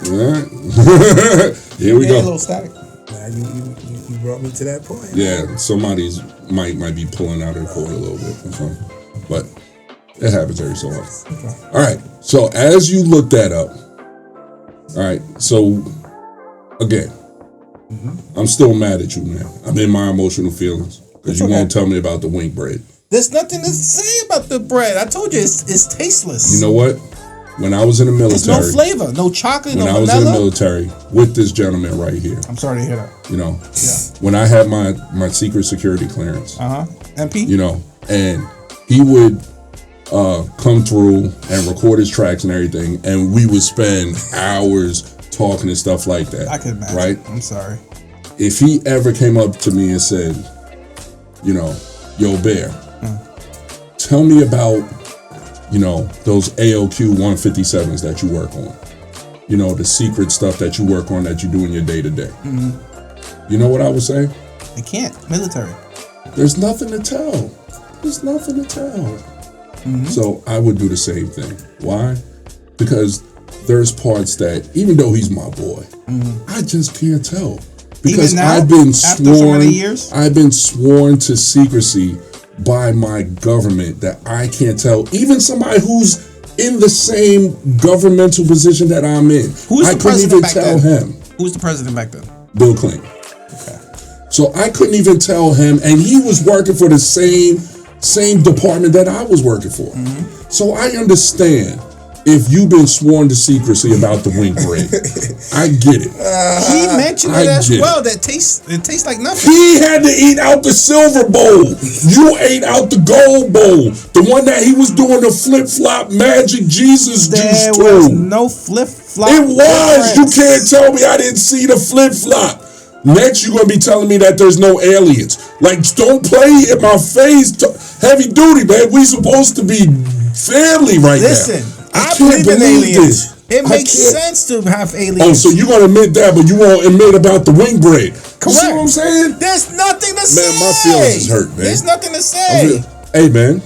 All right. Here we go. A little static. Now you brought me to that point. Yeah, somebody's might be pulling out their cord a little bit or something. But it happens every so often. Okay. All right. So as you look that up, all right. So again, I'm still mad at you, man. I'm in my emotional feelings because you won't tell me about the wink bread. There's nothing to say about the bread. I told you it's tasteless. You know what? When I was in the military, there's no flavor, no chocolate, no vanilla. When I was in the military with this gentleman right here. I'm sorry to hear that. When I had my secret security clearance. MP. And he would come through and record his tracks and everything, and we would spend hours talking and stuff like that. I can imagine. Right? I'm sorry. If he ever came up to me and said, yo, Bear, tell me about, those AOQ 157s that you work on. The secret stuff that you work on that you do in your day to day. You know what I would say? I can't. Military. There's nothing to tell. So I would do the same thing. Why? Because there's parts that, even though he's my boy, I just can't tell. Because now, I've been after so many years? I've been sworn to secrecy by my government that I can't tell. Even somebody who's in the same governmental position that I'm in. I couldn't even tell him. Who was the president back then? Bill Clinton. Okay. So I couldn't even tell him, and he was working for the same same department that I was working for. So I understand if you've been sworn to secrecy about the wing bread. I get it. He mentioned it as well. That it tastes like nothing. He had to eat out the silver bowl. You ate out the gold bowl. The one that he was doing the flip-flop magic Jesus juice There was to. no flip-flop. It was. You can't tell me I didn't see the flip-flop. Next, you're going to be telling me that there's no aliens. Like, don't play in my face. Heavy duty, man. We supposed to be family right now. Listen, I can't believe in this. aliens. It makes sense to have aliens. Oh, so you're going to admit that, but you won't admit about the wing bread. Correct. You see what I'm saying? There's nothing to say. Man, my feelings is hurt, man. There's nothing to say. Hey, man.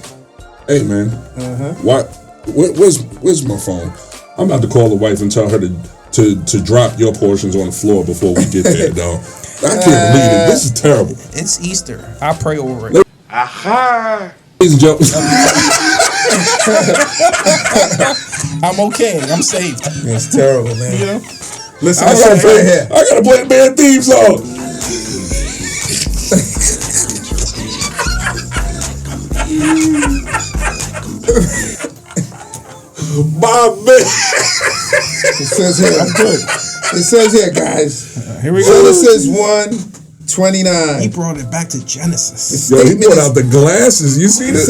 What? Where's my phone? I'm about to call the wife and tell her to drop your portions on the floor before we get there, dog. I can't believe it. This is terrible. It's Easter. I pray over it. Aha! Ladies and gentlemen. I'm okay. I'm saved. It's terrible, man. You know? Listen, I right here. gotta play the band theme song. My man. It says here. I'm good. It says here, guys. Here we go. Genesis 1:29. He brought it back to Genesis. Yo, he brought out the glasses. You see this?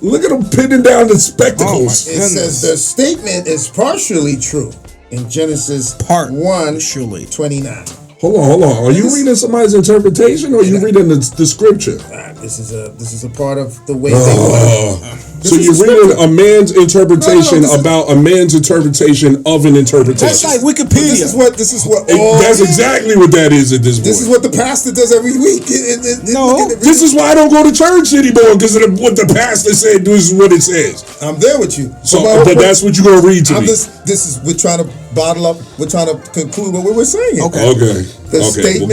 Look at him pinning down the spectacles. It says the statement is partially true in Genesis 1:29. Hold on. Are you reading somebody's interpretation or are you reading the scripture? This is a part of the way they work. So you're reading a man's interpretation about a man's interpretation of an interpretation. That's like Wikipedia. This is what all. That's exactly what that is at this point. This is what the pastor does every week. No. This is why I don't go to church anymore, because of what the pastor said. This is what it says. I'm there with you. So that's what you're gonna read to me. We're trying to bottle up. We're trying to conclude what we were saying. Okay. The statement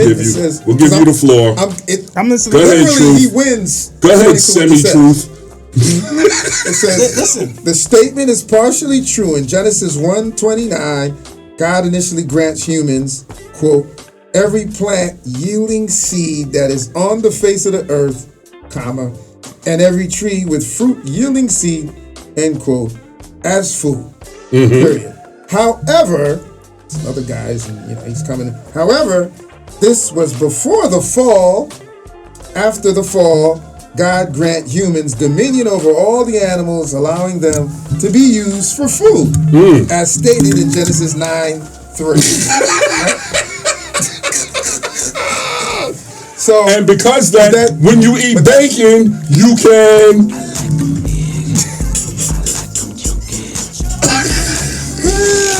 We'll give you the floor. I'm listening. Go ahead, literally, Truth. he wins. Go ahead, semi-truth. It says, listen, the statement is partially true. In Genesis 1:29, God initially grants humans, quote, every plant yielding seed that is on the face of the earth, comma, and every tree with fruit yielding seed, end quote, as food, period. However, some other guys, and he's coming. However, this was before the fall. After the fall, God grant humans dominion over all the animals, allowing them to be used for food, as stated in Genesis 9:3. So, and because that when you eat bacon, you can.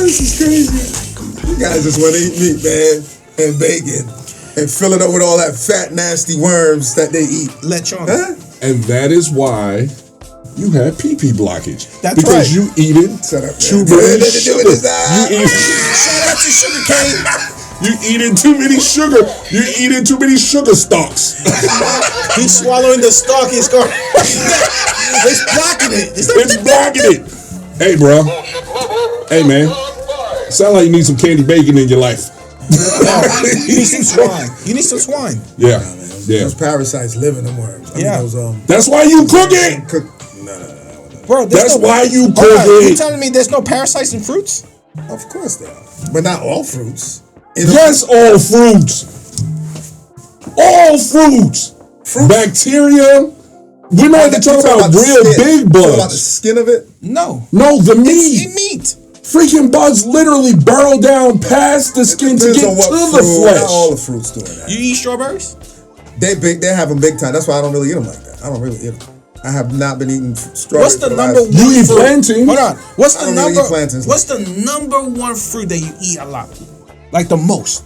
This is crazy. You guys just want to eat meat, man, and bacon. And fill it up with all that fat, nasty worms that they eat. Lechon. Huh? And that is why you have pee-pee blockage. That's because right. you eat it too many sugar. Shout out to Sugar Cane. You eating too many sugar. You're eating too many sugar stalks. He's swallowing the stalk. It's going. It's blocking it. It's blocking it. Hey, bro. Hey, man. Sound like you need some candy bacon in your life. You need some swine. You need some swine. Yeah. Those parasites live in them worms. That's why you cook it. Bro, that's why you cook it. it. You telling me there's no parasites in fruits? Of course there are. But not all fruits. Yes, all fruits. All fruits. Bacteria. We're not even talking about real big bugs. About the skin of it? No. No, the meat. It's meat. Freaking bugs literally burrow down past the skin to get to the flesh. Not all the fruits doing that. You eat strawberries? They have them big time. That's why I don't really eat them like that. I don't really eat them. I have not been eating strawberries. What's the number one? You eat fruit? plantains? Hold on. What's the number? Really plantains, what's the number one fruit that you eat a lot? Like the most?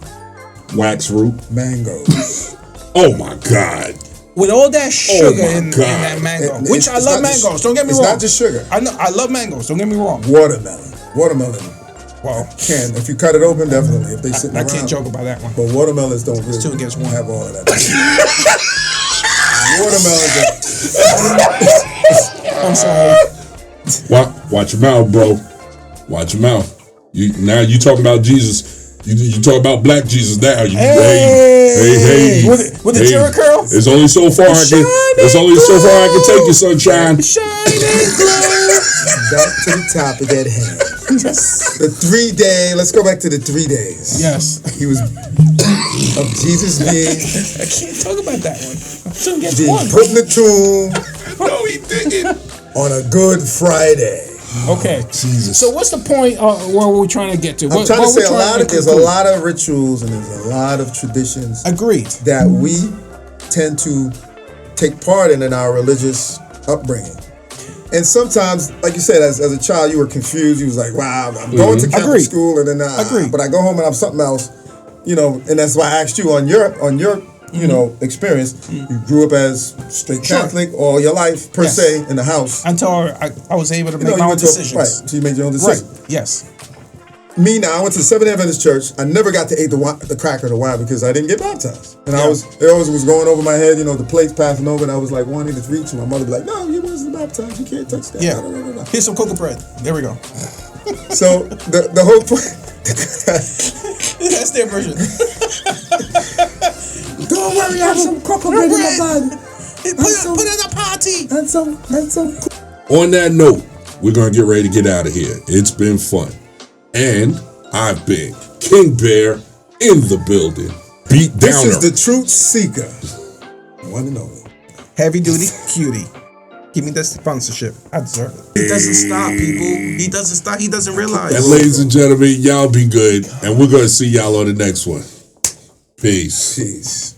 Wax fruit. Mangoes. Oh my God. With all that sugar in that mango, which I love mangoes. Don't get me wrong. It's not just sugar. I know. I love mangoes. Don't get me wrong. Watermelon. Well, if you cut it open, definitely. If they sit around, I can't joke about that one. But watermelons don't really Still gets one. have all of that. Watermelons. I'm sorry. Watch your mouth, bro. Watch your mouth. You talking about Jesus. You talk about black Jesus now. Hey. With the Jerry curls? It's only so far I can. It's only so far I can take you, sunshine. Back to the topic at hand. The 3-day. Let's go back to the 3 days. Yes. He was of Jesus being. I can't talk about that one. Until gets Being one. put in the tomb. No, he didn't. On a Good Friday. Okay. Jesus. So what's the point where we're trying to get to? I'm trying to say there's a lot of rituals and there's a lot of traditions. Agreed. That we tend to take part in our religious upbringing. And sometimes, like you said, as a child, you were confused. You was like, wow, I'm going to Catholic school and then but I go home and I'm something else. And that's why I asked you on your experience. You grew up as straight Catholic all your life, per se, in the house. Until I was able to make my own decisions. Right, so you made your own decisions. Right, yes. Me now, I went to the Seventh-day Adventist Church. I never got to eat the cracker or the wine because I didn't get baptized. And it always was going over my head, the plates passing over, and I was like wanting to reach, and my mother would be like, no, you wasn't baptized, you can't touch that. Yeah. No. Here's some cocoa bread. There we go. So the whole point. That's their version. Don't worry, I have some cocoa bread in my body. Put in a party. And some. On that note, we're gonna get ready to get out of here. It's been fun. And I've been King Bear in the building. Beat This downer. is the truth seeker. One and only. Heavy duty cutie. Give me that sponsorship. I deserve it. He doesn't stop, people. He doesn't stop. He doesn't realize. And ladies and gentlemen, y'all be good. And we're gonna see y'all on the next one. Peace. Peace.